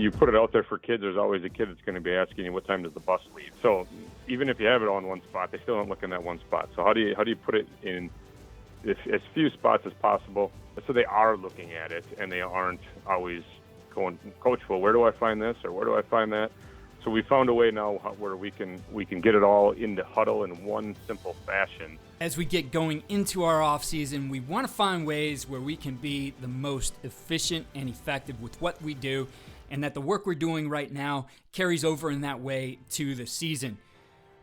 you put it out there for kids, there's always a kid that's going to be asking you what time does the bus leave. So even if you have it all in one spot, they still don't look in that one spot. So how do you put it in as few spots as possible so they are looking at it and they aren't always going, Coach, well, where do I find this or where do I find that? So we found a way now where we can get it all into huddle in one simple fashion. As we get going into our off season, we want to find ways where we can be the most efficient and effective with what we do, and that the work we're doing right now carries over in that way to the season.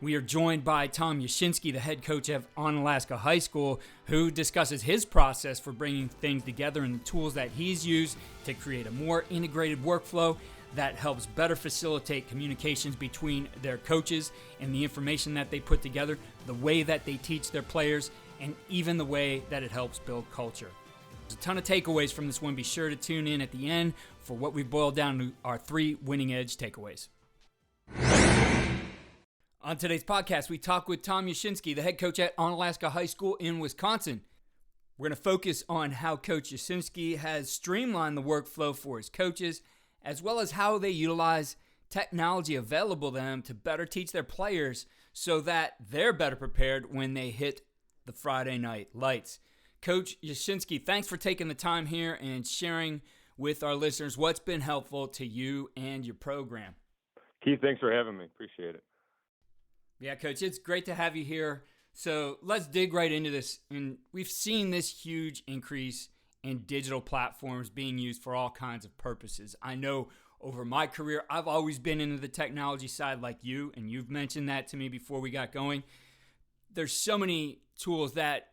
We are joined by Tom Yashinsky, the head coach of Onalaska High School, who discusses his process for bringing things together and the tools that he's used to create a more integrated workflow that helps better facilitate communications between their coaches and the information that they put together, the way that they teach their players, and even the way that it helps build culture. There's a ton of takeaways from this one. Be sure to tune in at the end for what we've boiled down to our 3 winning edge takeaways. On today's podcast, we talk with Tom Yashinsky, the head coach at Onalaska High School in Wisconsin. We're going to focus on how Coach Yashinsky has streamlined the workflow for his coaches, as well as how they utilize technology available to them to better teach their players so that they're better prepared when they hit the Friday night lights. Coach Yashinsky, thanks for taking the time here and sharing with our listeners what's been helpful to you and your program. Keith, thanks for having me. Appreciate it. Yeah, Coach, it's great to have you here. So let's dig right into this. And we've seen this huge increase in digital platforms being used for all kinds of purposes. I know over my career, I've always been into the technology side like you, and you've mentioned that to me before we got going. There's so many tools that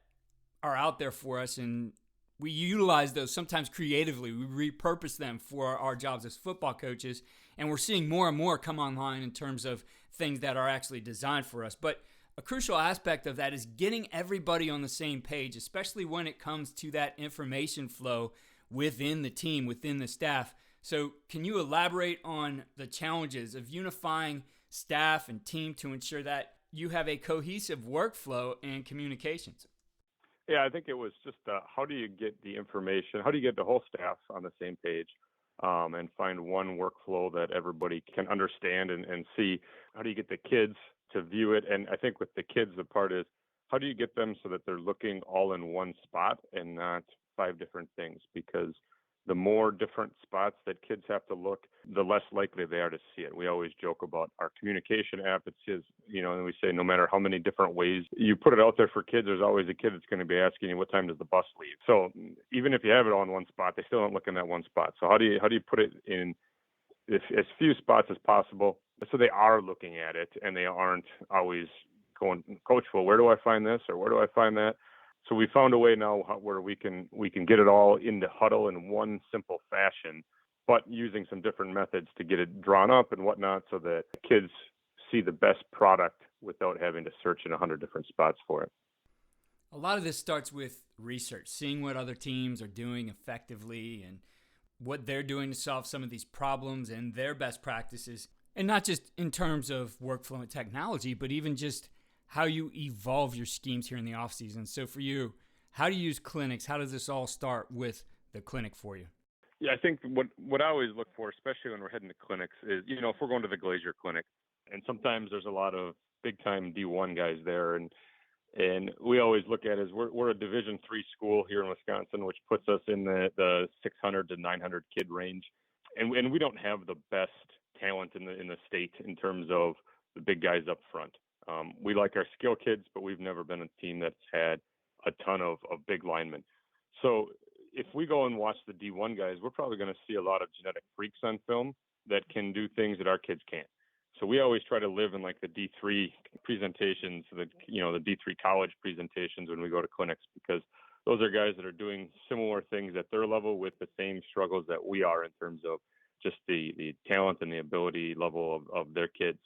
are out there for us, and we utilize those sometimes creatively. We repurpose them for our jobs as football coaches, and we're seeing more and more come online in terms of things that are actually designed for us. But a crucial aspect of that is getting everybody on the same page, especially when it comes to that information flow within the team, within the staff. So can you elaborate on the challenges of unifying staff and team to ensure that you have a cohesive workflow and communications? Yeah, I think it was just how do you get the information, how do you get the whole staff on the same page and find one workflow that everybody can understand and see? How do you get the kids to view it? And I think with the kids, the part is how do you get them so that they're looking all in one spot and not 5 different things? Because the more different spots that kids have to look, the less likely they are to see it. We always joke about our communication app. It says, and we say no matter how many different ways you put it out there for kids, there's always a kid that's going to be asking you what time does the bus leave. So even if you have it all in one spot, they still don't look in that one spot. So how do you put it in as few spots as possible so they are looking at it and they aren't always going, Coach, well, where do I find this or where do I find that? So we found a way now where we can get it all into huddle in one simple fashion, but using some different methods to get it drawn up and whatnot so that kids see the best product without having to search in 100 different spots for it. A lot of this starts with research, seeing what other teams are doing effectively and what they're doing to solve some of these problems and their best practices. And not just in terms of workflow and technology, but even just how you evolve your schemes here in the offseason. So for you, how do you use clinics? How does this all start with the clinic for you? Yeah, I think what I always look for, especially when we're heading to clinics, is, if we're going to the Glazier Clinic, and sometimes there's a lot of big-time D1 guys there, and we always look at it as we're a Division III school here in Wisconsin, which puts us in the 600 to 900 kid range, and we don't have the best talent in the state in terms of the big guys up front. We like our skill kids, but we've never been a team that's had a ton of big linemen. So if we go and watch the D1 guys, we're probably going to see a lot of genetic freaks on film that can do things that our kids can't. So we always try to live in like the D3 presentations, the D3 college presentations when we go to clinics, because those are guys that are doing similar things at their level with the same struggles that we are in terms of just the talent and the ability level of their kids.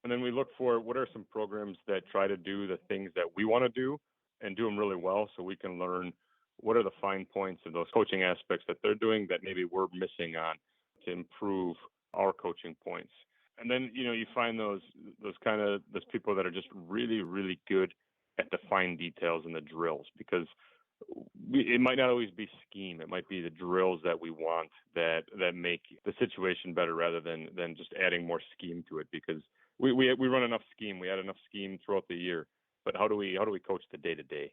And then we look for what are some programs that try to do the things that we want to do and do them really well so we can learn what are the fine points of those coaching aspects that they're doing that maybe we're missing on to improve our coaching points. And then, you find those people that are just really, really good at the fine details and the drills, because it might not always be scheme. It might be the drills that we want that make the situation better rather than just adding more scheme to it, because we run enough scheme. We add enough scheme throughout the year. But how do we coach the day to day?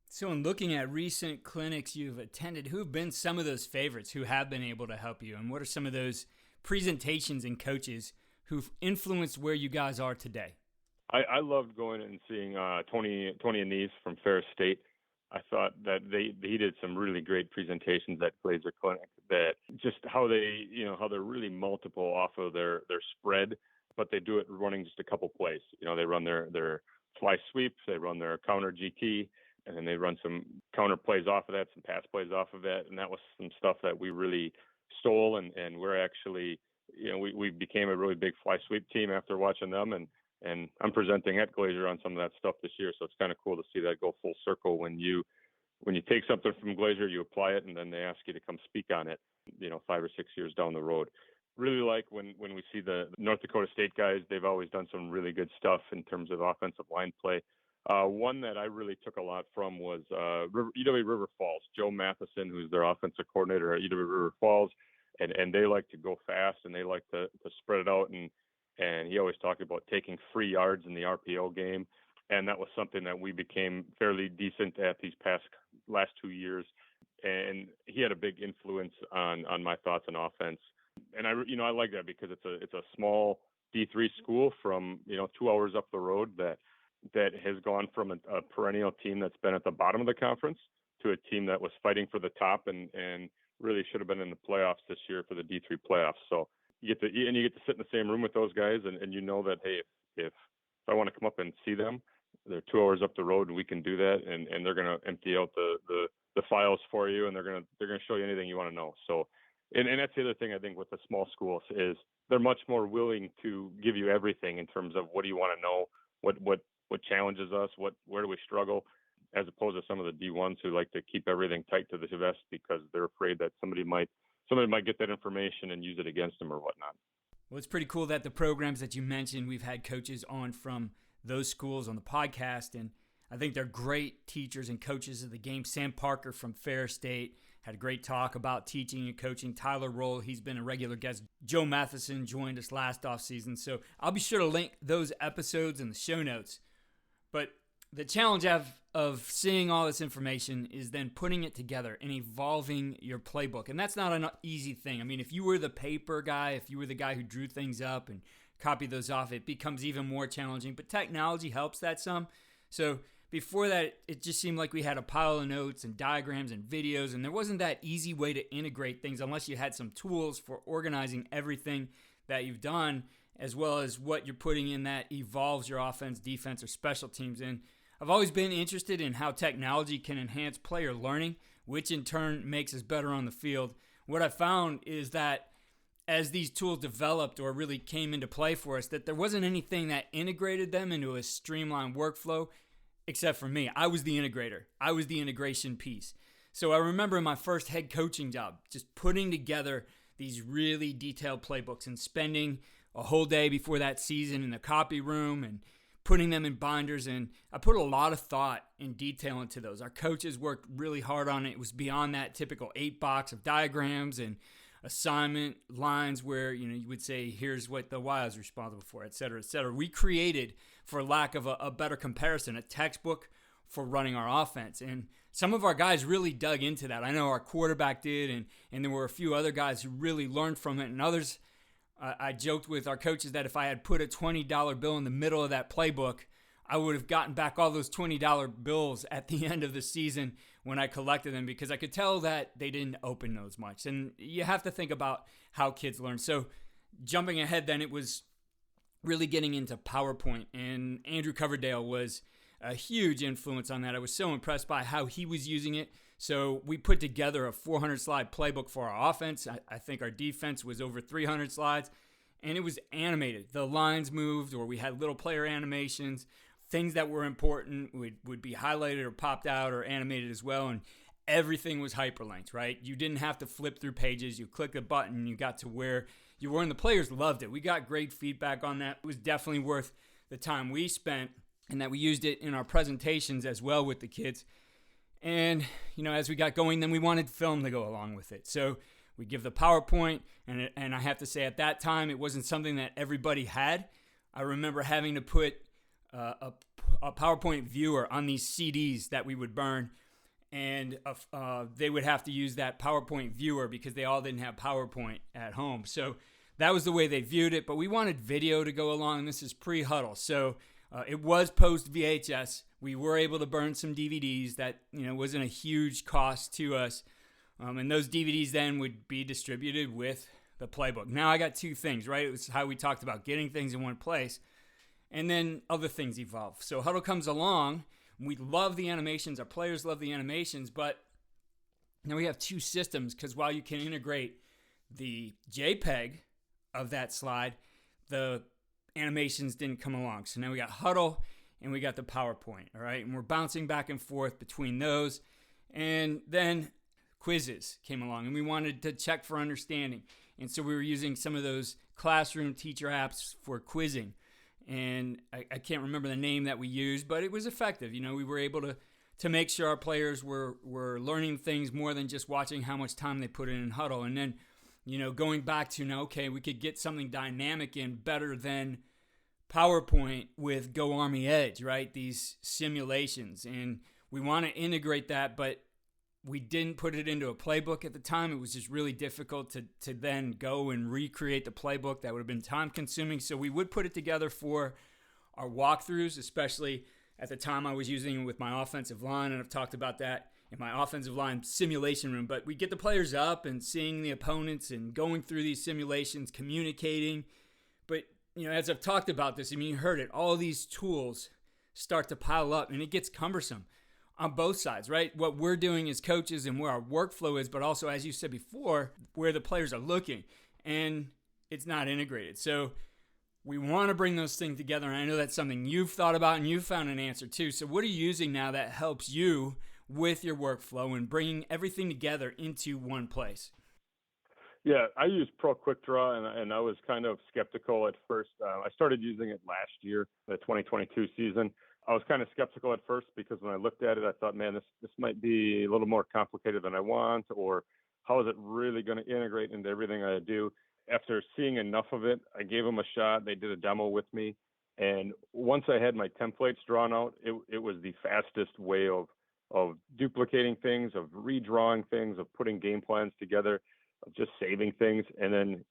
So, in looking at recent clinics you've attended, who've been some of those favorites who have been able to help you? And what are some of those presentations and coaches who've influenced where you guys are today? I loved going and seeing Tony Anise from Ferris State. I thought that he did some really great presentations at Glazer Clinic, that just how they're really multiple off of their spread, but they do it running just a couple plays. They run their fly sweeps, they run their counter GT, and then they run some counter plays off of that, some pass plays off of that. And that was some stuff that we really stole. And we're actually, we became a really big fly sweep team after watching them. And I'm presenting at Glazer on some of that stuff this year. So it's kind of cool to see that go full circle when you take something from Glazer, you apply it, and then they ask you to come speak on it, 5 or 6 years down the road. Really like when we see the North Dakota State guys. They've always done some really good stuff in terms of offensive line play. One that I really took a lot from was UW River Falls. Joe Matheson, who's their offensive coordinator at UW River Falls, and they like to go fast and they like to spread it out. And he always talked about taking free yards in the RPO game, and that was something that we became fairly decent at these last 2 years. And he had a big influence on my thoughts on offense. And I like that because it's a small D3 school from 2 hours up the road that has gone from a perennial team that's been at the bottom of the conference to a team that was fighting for the top and really should have been in the playoffs this year for the D3 playoffs. So you get to sit in the same room with those guys, and that, hey, if I want to come up and see them, they're 2 hours up the road and we can do that, and they're going to empty out the files for you, and they're going to show you anything you want to know. So and that's the other thing I think with the small schools is they're much more willing to give you everything in terms of what do you want to know, what challenges us, where do we struggle, as opposed to some of the D1s who like to keep everything tight to the vest because they're afraid that somebody might get that information and use it against them or whatnot. Well, it's pretty cool that the programs that you mentioned, we've had coaches on from those schools on the podcast, and I think they're great teachers and coaches of the game. Sam Parker from Ferris State had a great talk about teaching and coaching. Tyler Roll, he's been a regular guest. Joe Matheson joined us last offseason, so I'll be sure to link those episodes in the show notes. But the challenge of seeing all this information is then putting it together and evolving your playbook. And that's not an easy thing. I mean, if you were the paper guy, if you were the guy who drew things up and copied those off, it becomes even more challenging. But technology helps that some. So before that, it just seemed like we had a pile of notes and diagrams and videos, and there wasn't that easy way to integrate things unless you had some tools for organizing everything that you've done, as well as what you're putting in that evolves your offense, defense, or special teams. And I've always been interested in how technology can enhance player learning, which in turn makes us better on the field. What I found is that as these tools developed or really came into play for us, that there wasn't anything that integrated them into a streamlined workflow, except for me. I was the integrator. I was the integration piece. So I remember in my first head coaching job, just putting together these really detailed playbooks and spending a whole day before that season in the copy room and putting them in binders. And I put a lot of thought and detail into those. Our coaches worked really hard on it. It was beyond that typical 8-box of diagrams and assignment lines where, you would say, here's what the Y is responsible for, et cetera, et cetera. We created, for lack of a better comparison, a textbook for running our offense. And some of our guys really dug into that. I know our quarterback did, and there were a few other guys who really learned from it. And others, I joked with our coaches that if I had put a $20 bill in the middle of that playbook, I would have gotten back all those $20 bills at the end of the season when I collected them, because I could tell that they didn't open those much. And you have to think about how kids learn. So jumping ahead then, it was really getting into PowerPoint, and Andrew Coverdale was a huge influence on that. I was so impressed by how he was using it. So we put together a 400-slide playbook for our offense. I think our defense was over 300 slides, and it was animated. The lines moved, or we had little player animations. Things that were important would be highlighted or popped out or animated as well, and everything was hyperlinked, right? You didn't have to flip through pages. You click a button, and you got to where you were, and the players loved it. We got great feedback on that. It was definitely worth the time we spent, and that we used it in our presentations as well with the kids. And, as we got going, then we wanted film to go along with it. So we give the PowerPoint, and I have to say at that time, it wasn't something that everybody had. I remember having to put a PowerPoint viewer on these CDs that we would burn, and they would have to use that PowerPoint viewer because they all didn't have PowerPoint at home. So that was the way they viewed it, but we wanted video to go along. This is pre-huddle, so it was post VHS. We were able to burn some DVDs. That wasn't a huge cost to us, and those DVDs then would be distributed with the playbook. Now I got two things, right? It was how we talked about getting things in one place, and then other things evolve. So Huddle comes along. We love the animations. Our players love the animations, but now we have two systems, because while you can integrate the JPEG of that slide, the animations didn't come along. So now we got Huddle and we got the PowerPoint, all right? And we're bouncing back and forth between those. And then quizzes came along, and we wanted to check for understanding. And so we were using some of those classroom teacher apps for quizzing. And I can't remember the name that we used, but it was effective. We were able to make sure our players were learning things more than just watching how much time they put in Huddle. And then, going back to now, okay, we could get something dynamic in better than PowerPoint with Go Army Edge, right? These simulations. And we want to integrate that, but we didn't put it into a playbook at the time. It was just really difficult to then go and recreate the playbook. That would have been time consuming. So we would put it together for our walkthroughs, especially at the time I was using it with my offensive line. And I've talked about that in my offensive line simulation room. But we get the players up and seeing the opponents and going through these simulations, communicating. But, as I've talked about this, you heard it, all these tools start to pile up and it gets cumbersome on both sides, right? What we're doing as coaches and where our workflow is, but also, as you said before, where the players are looking, and it's not integrated. So we want to bring those things together, and I know that's something you've thought about and you've found an answer to. So what are you using now that helps you with your workflow and bringing everything together into one place? Yeah, I use Pro Quick Draw, and I was kind of skeptical at first. I started using it last year, the 2022 season. I was kind of skeptical at first because when I looked at it, I thought, man, this might be a little more complicated than I want, or how is it really going to integrate into everything I do? After seeing enough of it, I gave them a shot. They did a demo with me. And once I had my templates drawn out, it was the fastest way of duplicating things, of redrawing things, of putting game plans together, of just saving things. And then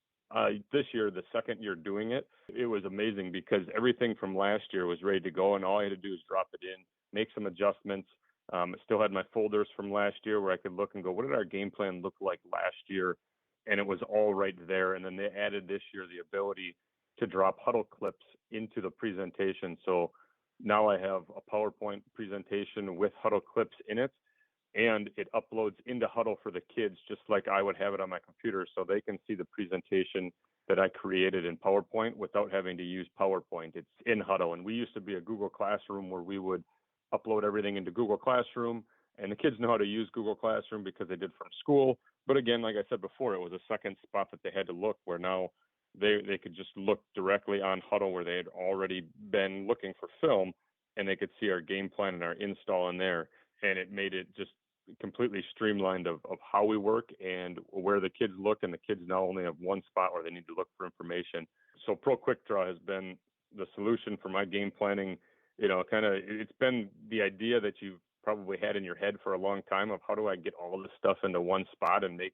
this year, the second year doing it, it was amazing because everything from last year was ready to go, and all I had to do was drop it in, make some adjustments. I still had my folders from last year where I could look and go, what did our game plan look like last year? And it was all right there. And then they added this year the ability to drop huddle clips into the presentation. So now I have a PowerPoint presentation with huddle clips in it, and it uploads into Huddle for the kids, just like I would have it on my computer, so they can see the presentation that I created in PowerPoint without having to use PowerPoint. It's in Huddle, and we used to be a Google Classroom where we would upload everything into Google Classroom, and the kids know how to use Google Classroom because they did from school. But again, like I said before, it was a second spot that they had to look, where now they could just look directly on Huddle where they had already been looking for film, and they could see our game plan and our install in there. And it made it just completely streamlined of how we work and where the kids look, and the kids now only have one spot where they need to look for information. So Pro Quick Draw has been the solution for my game planning. It's been the idea that you've probably had in your head for a long time of how do I get all of this stuff into one spot and make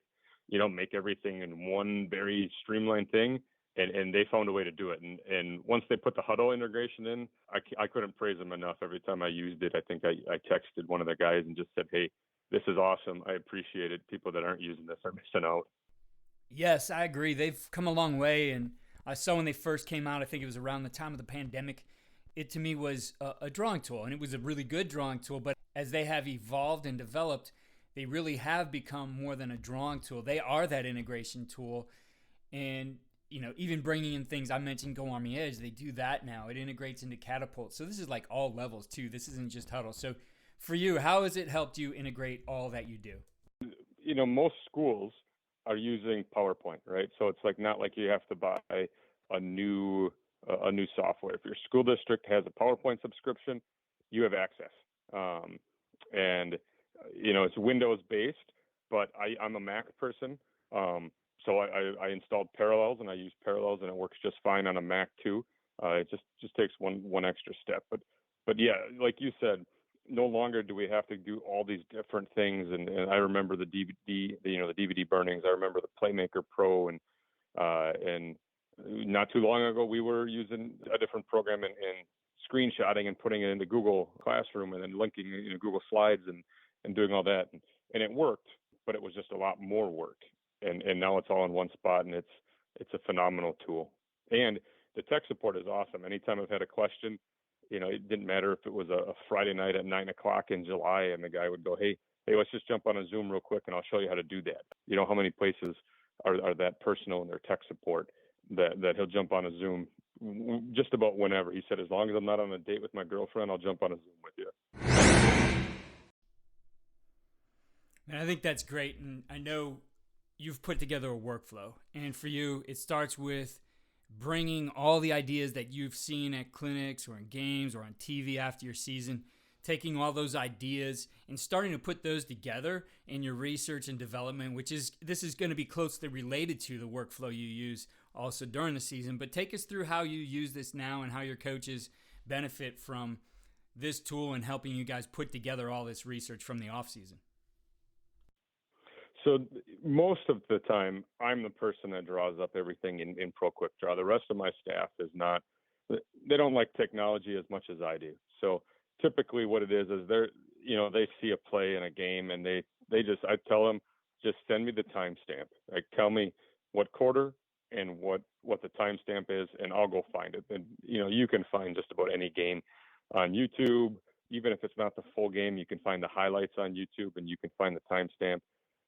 everything in one very streamlined thing. And they found a way to do it. And once they put the Huddle integration in, I couldn't praise them enough. Every time I used it, I think I texted one of the guys and just said, hey, this is awesome. I appreciate it. People that aren't using this are missing out. Yes, I agree. They've come a long way. And I saw when they first came out, I think it was around the time of the pandemic, it to me was a drawing tool. And it was a really good drawing tool. But as they have evolved and developed, they really have become more than a drawing tool. They are that integration tool. And even bringing in things, I mentioned Go Army Edge, they do that now. It integrates into Catapult. So this is like all levels too. This isn't just Huddle. So for you, how has it helped you integrate all that you do? Most schools are using PowerPoint, right? So it's not like you have to buy a new software. If your school district has a PowerPoint subscription, you have access. And it's Windows based, but I'm a Mac person. So I installed Parallels, and I use Parallels, and it works just fine on a Mac too. It just takes one extra step. But yeah, like you said, no longer do we have to do all these different things. And I remember the DVD, the DVD burnings. I remember the Playmaker Pro, and not too long ago we were using a different program and screenshotting and putting it into Google Classroom, and then linking Google Slides and doing all that, and it worked, but it was just a lot more work. And now it's all in one spot, and it's a phenomenal tool. And the tech support is awesome. Anytime I've had a question, it didn't matter if it was a Friday night at 9:00 in July, and the guy would go, hey, let's just jump on a Zoom real quick, and I'll show you how to do that. How many places are that personal in their tech support that he'll jump on a Zoom just about whenever. He said, as long as I'm not on a date with my girlfriend, I'll jump on a Zoom with you. And I think that's great. And I know you've put together a workflow. And for you, it starts with bringing all the ideas that you've seen at clinics or in games or on TV after your season, taking all those ideas and starting to put those together in your research and development, this is going to be closely related to the workflow you use also during the season. But take us through how you use this now and how your coaches benefit from this tool and helping you guys put together all this research from the off season. So most of the time, I'm the person that draws up everything in Pro Quick Draw. The rest of my staff is not. They don't like technology as much as I do. So typically, what it is they see a play in a game, and I tell them, just send me the timestamp. Like, tell me what quarter and what the timestamp is, and I'll go find it. And you can find just about any game on YouTube. Even if it's not the full game, you can find the highlights on YouTube, and you can find the timestamp.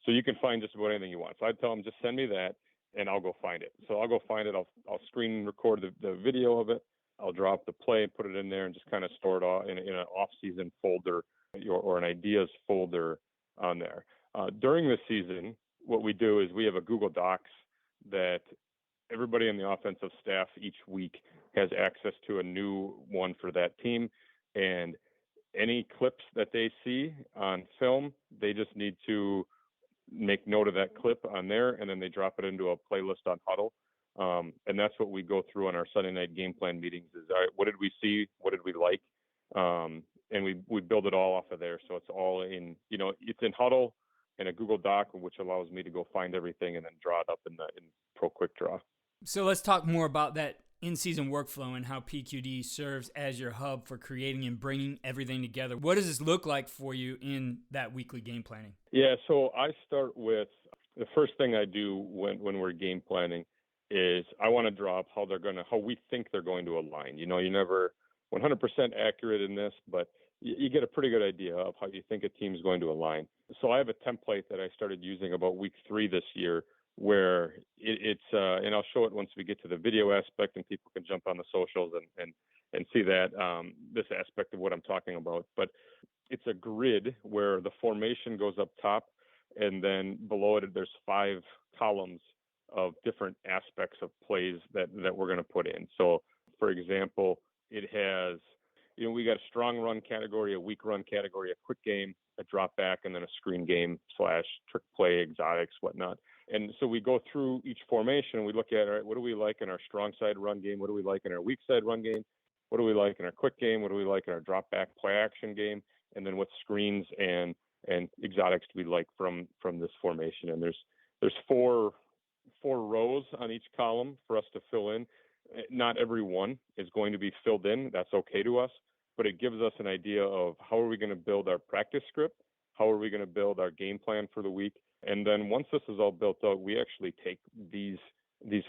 So you can find just about anything you want. So I tell them, just send me that, and I'll go find it. So I'll go find it. I'll screen record the video of it. I'll drop the play and put it in there, and just kind of store it all in an off-season folder or an ideas folder on there. During the season, what we do is we have a Google Docs that everybody in the offensive staff each week has access to, a new one for that team. And any clips that they see on film, they just need to make note of that clip on there, and then they drop it into a playlist on Huddle. And that's what we go through on our Sunday night game plan meetings is, all right, what did we see? What did we like? And we build it all off of there. So it's all in, it's in Huddle and a Google Doc, which allows me to go find everything and then draw it up in Pro Quick Draw. So let's talk more about that in-season workflow and how PQD serves as your hub for creating and bringing everything together. What does this look like for you in that weekly game planning? Yeah, so I start with the first thing I do when we're game planning is I want to draw up how we think they're going to align. You're never 100% accurate in this, but you get a pretty good idea of how you think a team is going to align. So I have a template that I started using about week 3 this year, where it's and I'll show it once we get to the video aspect, and people can jump on the socials and see that this aspect of what I'm talking about. But it's a grid where the formation goes up top, and then below it there's 5 columns of different aspects of plays that we're going to put in. So, for example, it has, we got a strong run category, a weak run category, a quick game, a drop back, and then a screen game / trick play, exotics, whatnot. And so we go through each formation and we look at, all right, what do we like in our strong side run game? What do we like in our weak side run game? What do we like in our quick game? What do we like in our drop back play action game? And then what screens and exotics do we like from this formation? And there's four rows on each column for us to fill in. Not every one is going to be filled in. That's okay to us, but it gives us an idea of how are we going to build our practice script? How are we going to build our game plan for the week? And then once this is all built out, we actually take these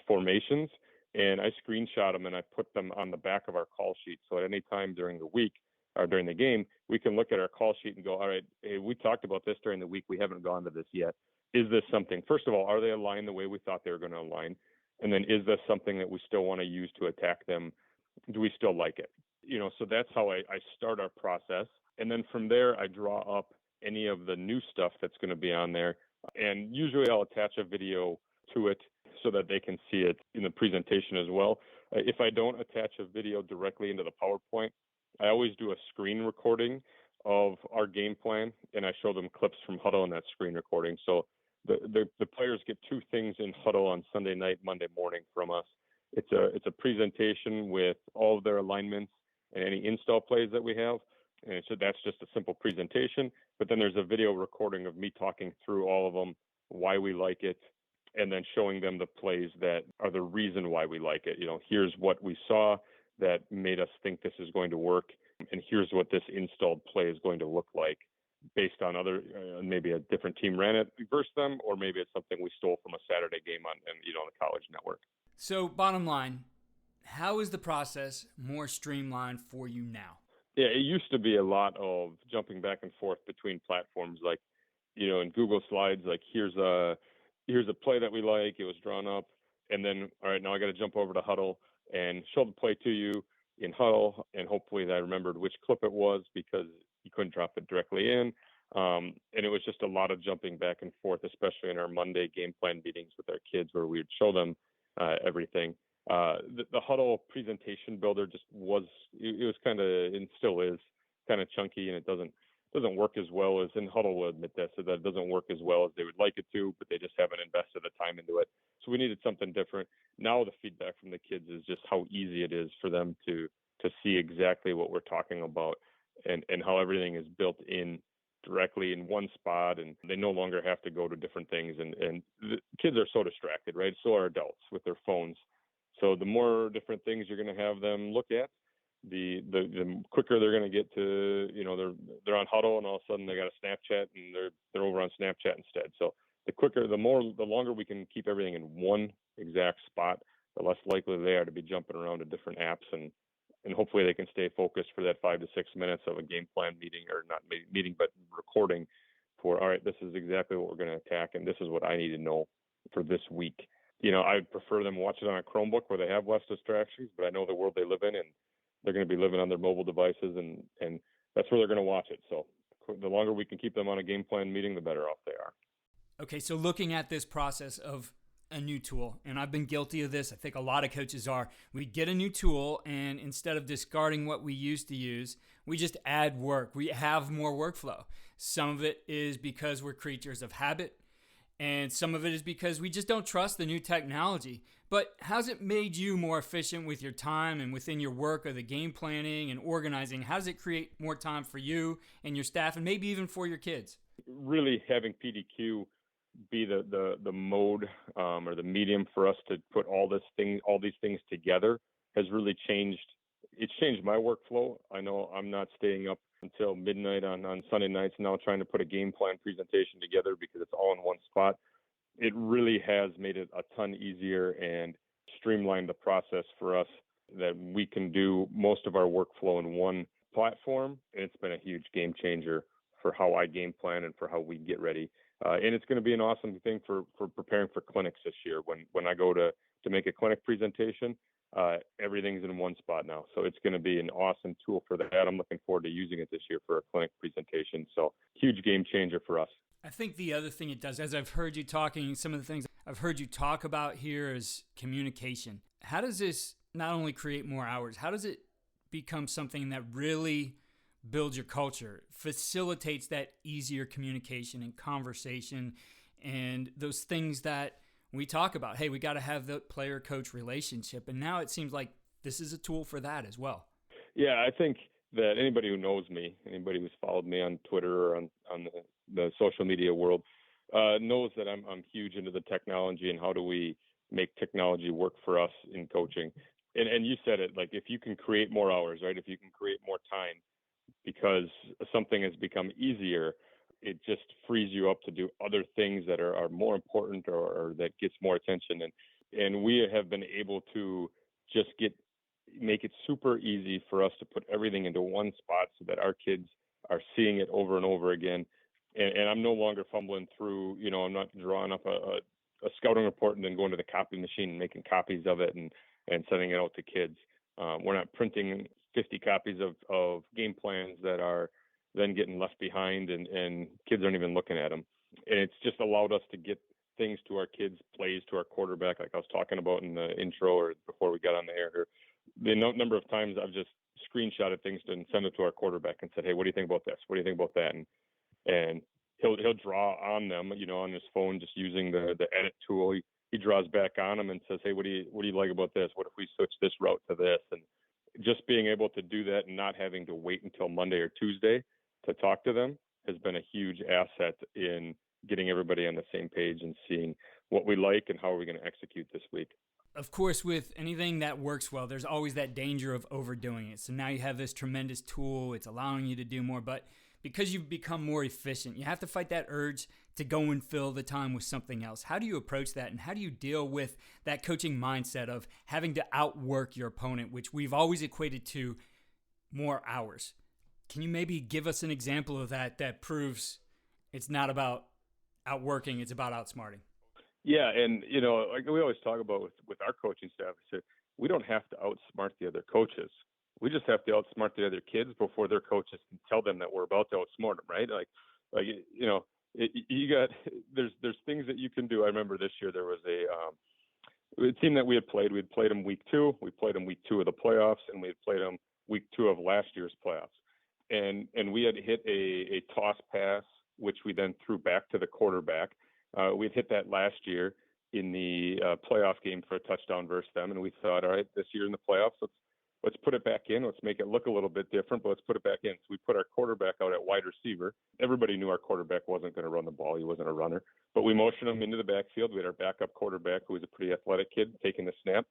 formations and I screenshot them and I put them on the back of our call sheet. So at any time during the week or during the game, we can look at our call sheet and go, all right, hey, we talked about this during the week. We haven't gone to this yet. Is this something, first of all, are they aligned the way we thought they were going to align? And then is this something that we still want to use to attack them? Do we still like it? So that's how I start our process. And then from there, I draw up any of the new stuff that's going to be on there. And usually I'll attach a video to it so that they can see it in the presentation as well. If I don't attach a video directly into the PowerPoint, I always do a screen recording of our game plan, and I show them clips from huddle and that screen recording. So the players get two things in huddle on Sunday night, Monday morning from us. It's a presentation with all of their alignments and any install plays that we have. And so that's just a simple presentation. But then there's a video recording of me talking through all of them, why we like it, and then showing them the plays that are the reason why we like it. Here's what we saw that made us think this is going to work, and here's what this installed play is going to look like based on other, maybe a different team ran it versus them, or maybe it's something we stole from a Saturday game on the college network. So bottom line, how is the process more streamlined for you now? Yeah, it used to be a lot of jumping back and forth between platforms, like, in Google Slides, like here's a play that we like, it was drawn up, and then, all right, now I got to jump over to Huddle and show the play to you in Huddle, and hopefully I remembered which clip it was because you couldn't drop it directly in. And it was just a lot of jumping back and forth, especially in our Monday game plan meetings with our kids where we would show them everything. The Huddle presentation builder it was kind of, and still is, kind of chunky, and it doesn't work as well as, and Huddle will admit that, so that it doesn't work as well as they would like it to, but they just haven't invested the time into it. So we needed something different. Now the feedback from the kids is just how easy it is for them to see exactly what we're talking about, and how everything is built in directly in one spot, and they no longer have to go to different things. And the kids are so distracted, right? So are adults with their phones. So the more different things you're going to have them look at, the quicker they're going to get to, they're on Huddle, and all of a sudden they got a Snapchat, and they're over on Snapchat instead. So the longer we can keep everything in one exact spot, the less likely they are to be jumping around to different apps, and hopefully they can stay focused for that 5 to 6 minutes of a game plan meeting, or not meeting, but recording for, all right, this is exactly what we're going to attack, and this is what I need to know for this week. I'd prefer them watch it on a Chromebook where they have less distractions, but I know the world they live in, and they're going to be living on their mobile devices, and that's where they're going to watch it. So the longer we can keep them on a game plan meeting, the better off they are. Okay, so looking at this process of a new tool, and I've been guilty of this, I think a lot of coaches are, we get a new tool, and instead of discarding what we used to use, we just add work. We have more workflow. Some of it is because we're creatures of habit, and some of it is because we just don't trust the new technology. But how's it made you more efficient with your time and within your work or the game planning and organizing? How does it create more time for you and your staff, and maybe even for your kids? Really having PDQ be the mode or the medium for us to put all these things together has really changed. It's changed my workflow. I know I'm not staying up until midnight on Sunday nights now trying to put a game plan presentation together because it's all in one spot. It really has made it a ton easier and streamlined the process for us that we can do most of our workflow in one platform. And it's been a huge game changer for how I game plan and for how we get ready. And it's going to be an awesome thing for preparing for clinics this year. When I go to make a clinic presentation, everything's in one spot now. So it's going to be an awesome tool for that. I'm looking forward to using it this year for a clinic presentation. So huge game changer for us. I think the other thing it does, as I've heard you talking, some of the things I've heard you talk about here is communication. How does this not only create more hours, how does it become something that really builds your culture, facilitates that easier communication and conversation and those things that we talk about? Hey, we got to have the player-coach relationship. And now it seems like this is a tool for that as well. Yeah, I think that anybody who knows me, anybody who's followed me on Twitter or on the social media world, knows that I'm huge into the technology and how do we make technology work for us in coaching. And you said it, like if you can create more hours, right? If you can create more time because something has become easier, it just frees you up to do other things that are more important or that gets more attention. And we have been able to just make it super easy for us to put everything into one spot so that our kids are seeing it over and over again. And I'm no longer fumbling through, I'm not drawing up a scouting report and then going to the copy machine and making copies of it and sending it out to kids. We're not printing 50 copies of game plans that are then getting left behind and kids aren't even looking at them. And it's just allowed us to get things to our kids, plays to our quarterback, like I was talking about in the intro or before we got on the air here. The number of times I've just screenshotted things and send it to our quarterback and said, hey, what do you think about this? What do you think about that? And he'll draw on them, on his phone, just using the edit tool. He draws back on them and says, hey, what do you like about this? What if we switch this route to this? And just being able to do that and not having to wait until Monday or Tuesday to talk to them has been a huge asset in getting everybody on the same page and seeing what we like and how are we going to execute this week. Of course, with anything that works well, there's always that danger of overdoing it. So now you have this tremendous tool. It's allowing you to do more. But because you've become more efficient, you have to fight that urge to go and fill the time with something else. How do you approach that? And how do you deal with that coaching mindset of having to outwork your opponent, which we've always equated to more hours? Can you maybe give us an example of that proves it's not about outworking, it's about outsmarting? Yeah, and like we always talk about with our coaching staff, we don't have to outsmart the other coaches. We just have to outsmart the other kids before their coaches can tell them that we're about to outsmart them, right? There's things that you can do. I remember this year there was a team that we had played. We had played them week 2. We played them week 2 of the playoffs, and we had played them week 2 of last year's playoffs. And we had hit a toss pass, which we then threw back to the quarterback. We had hit that last year in the playoff game for a touchdown versus them, and we thought, all right, this year in the playoffs, let's put it back in. Let's make it look a little bit different, but let's put it back in. So we put our quarterback out at wide receiver. Everybody knew our quarterback wasn't going to run the ball. He wasn't a runner. But we motioned him into the backfield. We had our backup quarterback, who was a pretty athletic kid, taking the snap.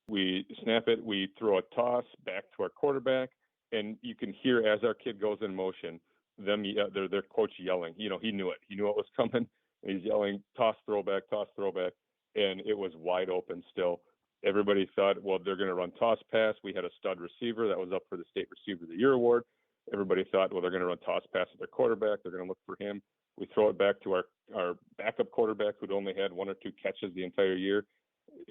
We snap it. We throw a toss back to our quarterback, and you can hear as our kid goes in motion, their coach yelling. He knew it. He knew it was coming. He's yelling, toss, throwback, and it was wide open still. Everybody thought, well, they're going to run toss pass. We had a stud receiver that was up for the State Receiver of the Year award. Everybody thought, well, they're going to run toss pass at their quarterback. They're going to look for him. We throw it back to our backup quarterback, who'd only had 1 or 2 catches the entire year.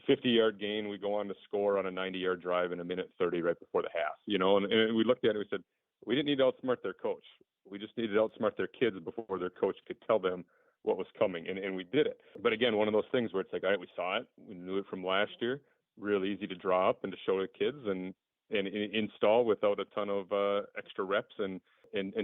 50-yard gain. We go on to score on a 90-yard drive in a minute 30 right before the half. And we looked at it and we said, we didn't need to outsmart their coach. We just needed to outsmart their kids before their coach could tell them what was coming. And we did it. But again, one of those things where it's like, all right, we saw it. We knew it from last year. Real easy to draw up and to show the kids and install without a ton of extra reps and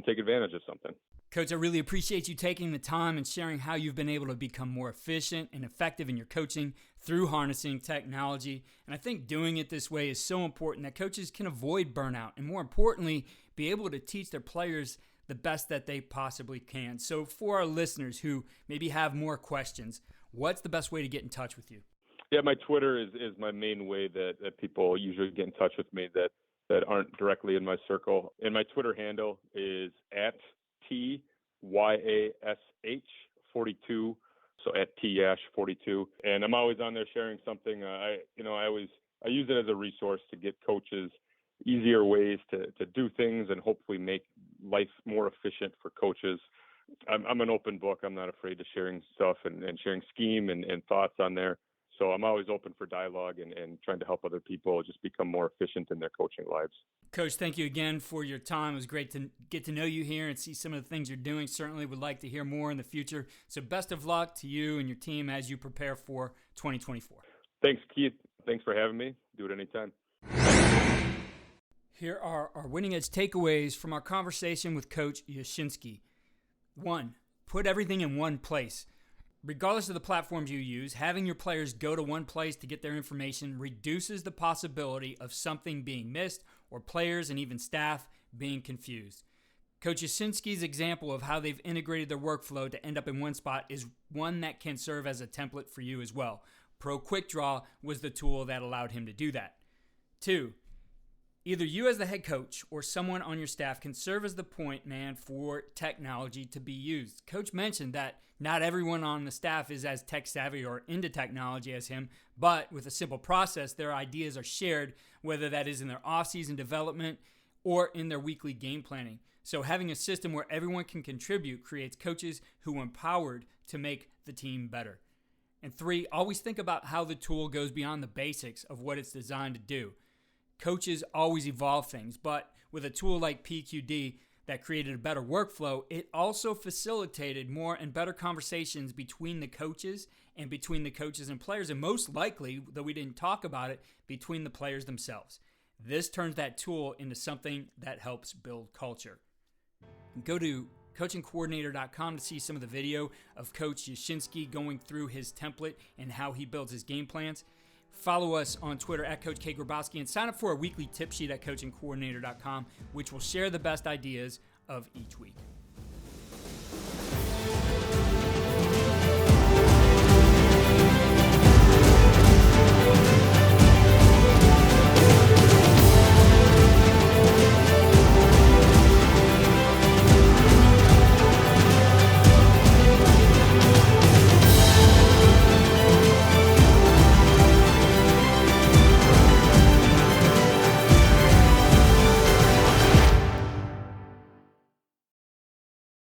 take advantage of something. Coach, I really appreciate you taking the time and sharing how you've been able to become more efficient and effective in your coaching through harnessing technology. And I think doing it this way is so important that coaches can avoid burnout and, more importantly, be able to teach their players the best that they possibly can. So for our listeners who maybe have more questions, what's the best way to get in touch with you? Yeah, my Twitter is my main way that people usually get in touch with me that aren't directly in my circle. And my Twitter handle is at TYASH42, so at TYASH42. And I'm always on there sharing something. I use it as a resource to get coaches easier ways to do things and hopefully make life more efficient for coaches. I'm an open book. I'm not afraid to sharing stuff and sharing scheme and thoughts on there. So I'm always open for dialogue and trying to help other people just become more efficient in their coaching lives. Coach, thank you again for your time. It was great to get to know you here and see some of the things you're doing. Certainly would like to hear more in the future. So best of luck to you and your team as you prepare for 2024. Thanks, Keith. Thanks for having me. Do it anytime. Here are our winning edge takeaways from our conversation with Coach Yashinsky. 1, put everything in one place. Regardless of the platforms you use, having your players go to one place to get their information reduces the possibility of something being missed or players and even staff being confused. Coach Yashinsky's example of how they've integrated their workflow to end up in one spot is one that can serve as a template for you as well. Pro Quick Draw was the tool that allowed him to do that. 2, either you as the head coach or someone on your staff can serve as the point man for technology to be used. Coach mentioned that not everyone on the staff is as tech savvy or into technology as him, but with a simple process, their ideas are shared, whether that is in their off-season development or in their weekly game planning. So having a system where everyone can contribute creates coaches who are empowered to make the team better. And 3, always think about how the tool goes beyond the basics of what it's designed to do. Coaches always evolve things, but with a tool like PQD that created a better workflow, it also facilitated more and better conversations between the coaches and between the coaches and players, and most likely, though we didn't talk about it, between the players themselves. This turns that tool into something that helps build culture. Go to coachingcoordinator.com to see some of the video of Coach Yashinsky going through his template and how he builds his game plans. Follow us on Twitter at Coach K. Grabowski and sign up for a weekly tip sheet at coachingcoordinator.com, which will share the best ideas of each week.